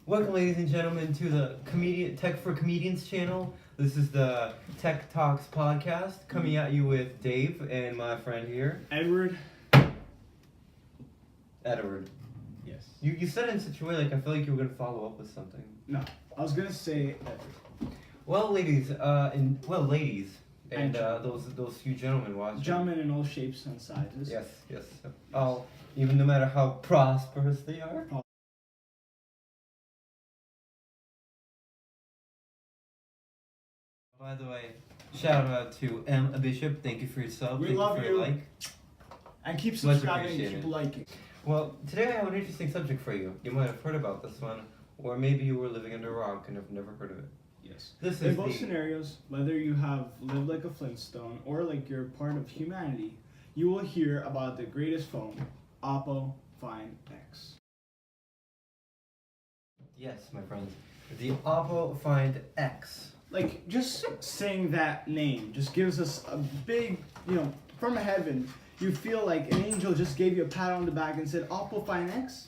Welcome, ladies and gentlemen, to the Tech for Comedians channel. This is the Tech Talks podcast, coming at you with Dave and my friend here, Edward. Yes. You said it in such a way like I feel like you were gonna follow up with something. No, I was gonna say Edward. Well, ladies, and those few gentlemen watching. Gentlemen in all shapes and sizes. Yes. Oh, even no matter how prosperous they are. By the way, shout out to M. Bishop. Thank you for your sub. We Thank love you for you. your like. And keep Much subscribing and appreciated. keep liking. Well, today I have an interesting subject for you. You might have heard about this one, or maybe you were living under a rock and have never heard of it. Yes. This In is both scenarios, whether you have lived like a Flintstone or like you're part of humanity, you will hear about the greatest phone, Oppo Find X. Yes, my friends. The Oppo Find X. Like, just saying that name just gives us a big, from heaven, you feel like an angel just gave you a pat on the back and said, Oppo Find X,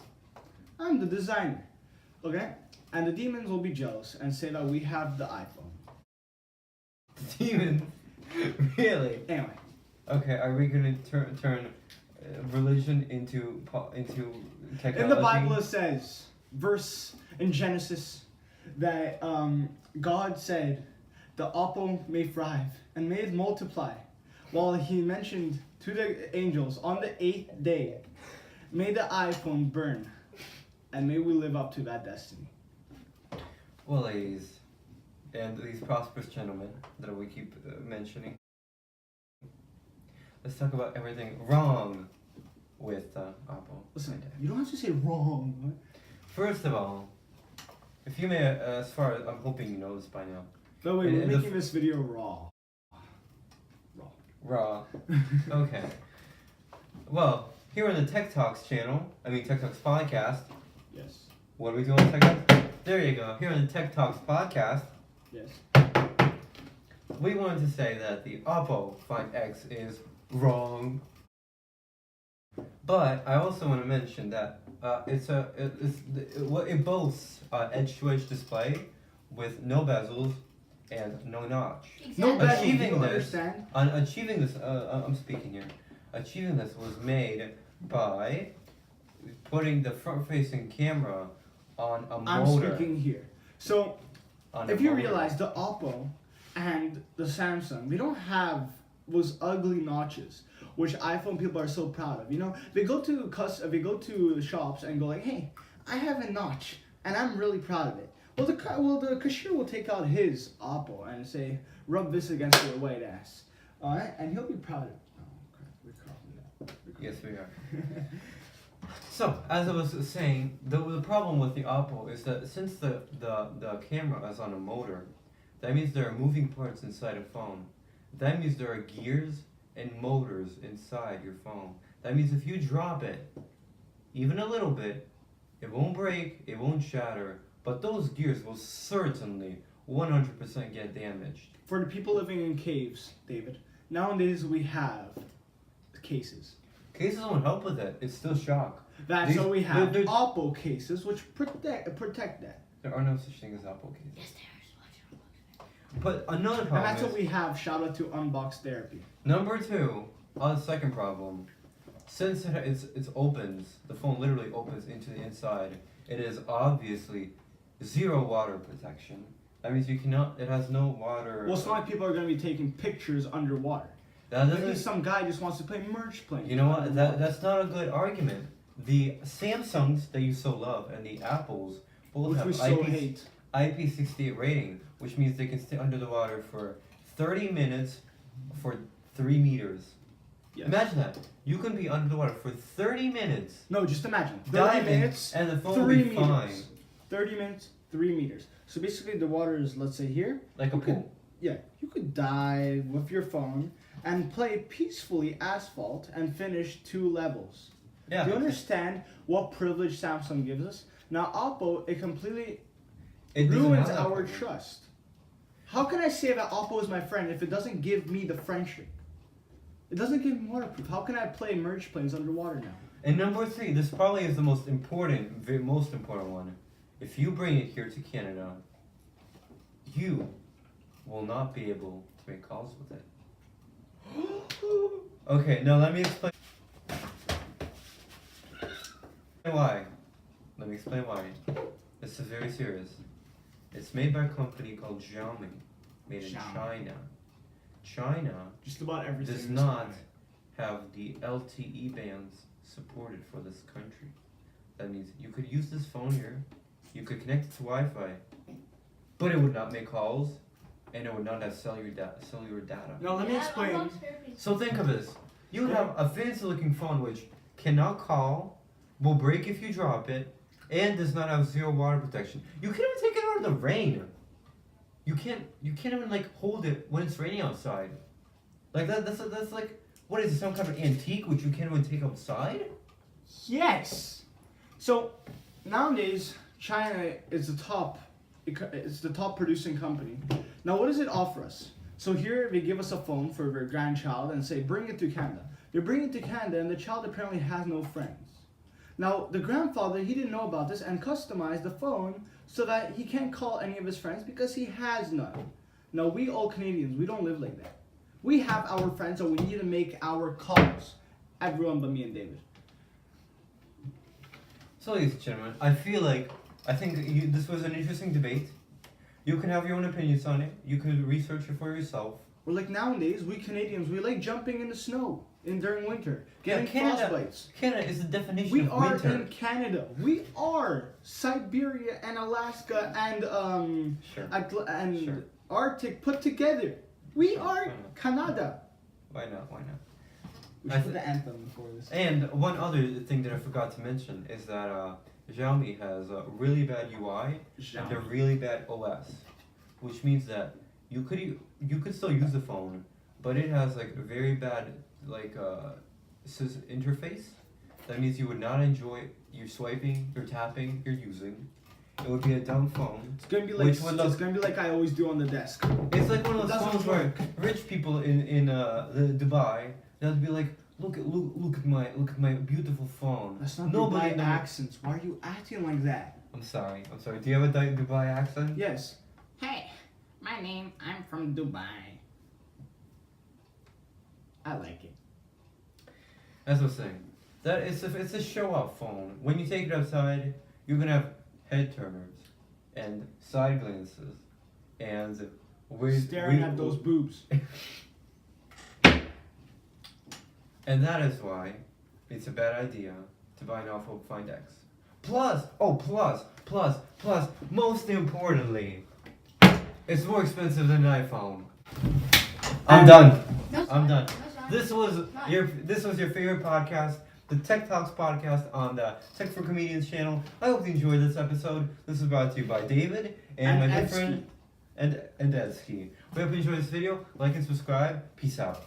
I'm the designer. Okay? And the demons will be jealous and say that we have the iPhone. Demons? Really? Anyway. Okay, are we going to turn religion into technology? In the Bible it says, verse in Genesis, that God said, the Oppo may thrive and may it multiply. While he mentioned to the angels, on the 8th day, may the iPhone burn and may we live up to that destiny. Well, ladies, and these prosperous gentlemen that we keep mentioning, let's talk about everything wrong with Oppo. Listen, you don't have to say wrong. First of all, if you may, as far as I'm hoping you know this by now. No, wait, we're making this video raw. Raw. Okay. Well, here on the Tech Talks channel, Tech Talks podcast. Yes. What are we doing on Tech Talks? There you go. Here on the Tech Talks podcast. Yes. We wanted to say that the Oppo Find X is wrong. But I also want to mention that it boasts edge-to-edge display with no bezels and no notch. Exactly. No bezels. Achieving this, I'm speaking here. Achieving this was made by putting the front-facing camera on a motor. I'm speaking here. So, if you realize the Oppo and the Samsung, they don't have those ugly notches, which iPhone people are so proud of. They go to shops and go like, hey, I have a notch, and I'm really proud of it. Well, the cashier will take out his Oppo and say, rub this against your white ass. Alright? And he'll be proud of it. Oh, crap, we're cropping that. Yes, we are. So, as I was saying, the problem with the Oppo is that since the camera is on a motor, that means there are moving parts inside a phone. That means there are gears and motors inside your phone. That means if you drop it, even a little bit, it won't break, it won't shatter, but those gears will certainly 100% get damaged. For the people living in caves, David, nowadays we have cases. Cases won't help with it, it's still shock. That's why we have Oppo cases, which protect that. There are no such thing as Oppo cases. Yes, there is. But another problem and that's what we have. Shout out to Unbox Therapy. Number two, the second problem, since it opens, the phone literally opens into the inside, it is obviously zero water protection. That means it has no water. Well, some people are going to be taking pictures underwater. Maybe some guy just wants to play merge plane. You know what? That's not a good argument. The Samsungs that you so love and the Apples both have IP68 rating, which means they can stay under the water for 30 minutes for 3 meters. Yes. Imagine that. You can be under the water for 30 minutes. No, just imagine. 30 minutes, and the phone 3 will be meters. fine. 30 minutes, 3 meters. So basically the water is, let's say, here. Like a pool. You could dive with your phone and play peacefully asphalt and finish 2 levels. Yeah. Do you understand what privilege Samsung gives us? Now Oppo, it completely ruins our trust. How can I say that Oppo is my friend if it doesn't give me the friendship? It doesn't give me waterproof. How can I play merge planes underwater now? And number 3, this probably is the most important one. if you bring it here to Canada, you will not be able to make calls with it. Okay, now let me explain why. Let me explain why. This is very serious. It's made by a company called Xiaomi, made in China. China just about everything does not have the LTE bands supported for this country. That means you could use this phone here, you could connect it to Wi-Fi, but it would not make calls, and it would not have cellular data. No, let me explain. So think of this. You have a fancy-looking phone which cannot call, will break if you drop it, and does not have zero water protection. You can't even take it out of the rain. You can't even like hold it when it's raining outside. Like that's like, what is it, some kind of antique which you can't even take outside? Yes. So nowadays China is the top. It's the top producing company. Now what does it offer us? So here they give us a phone for their grandchild and say bring it to Canada. They bring it to Canada and the child apparently has no friends. Now the grandfather, he didn't know about this and customized the phone so that he can't call any of his friends because he has none. Now we all Canadians, we don't live like that. We have our friends, so we need to make our calls. Everyone but me and David. So ladies and gentlemen, I think this was an interesting debate. You can have your own opinions on it. You can research it for yourself. Or like nowadays, we Canadians, we like jumping in the snow during winter, getting frostbites. Canada is the definition We of are winter. in Canada. We are Siberia and Alaska and Sure. Arctic put together. We are Canada. Why not? We should put the anthem before this. And one other thing that I forgot to mention is that Xiaomi has a really bad UI and a really bad OS, which means that you could still use the phone, but it has like a very bad interface. That means you would not enjoy your swiping, your tapping, your using. It would be a dumb phone. It's gonna be like I always do on the desk. It's like one of those phones where rich people in Dubai, they'll be like, look at my beautiful phone. That's not Dubai accents. Why are you acting like that? I'm sorry. Do you have a Dubai accent? Yes. Hey, I'm from Dubai. I like it. As I was saying, that it's a show-off phone. When you take it outside, you're gonna have head turners and side glances and staring at those boobs. And that is why it's a bad idea to buy an Oppo Find X. Plus, most importantly, it's more expensive than an iPhone. I'm done. This was your favorite podcast, the Tech Talks podcast on the Tech for Comedians channel. I hope you enjoyed this episode. This is brought to you by David and my good friend and Edsky. We hope you enjoyed this video. Like and subscribe. Peace out.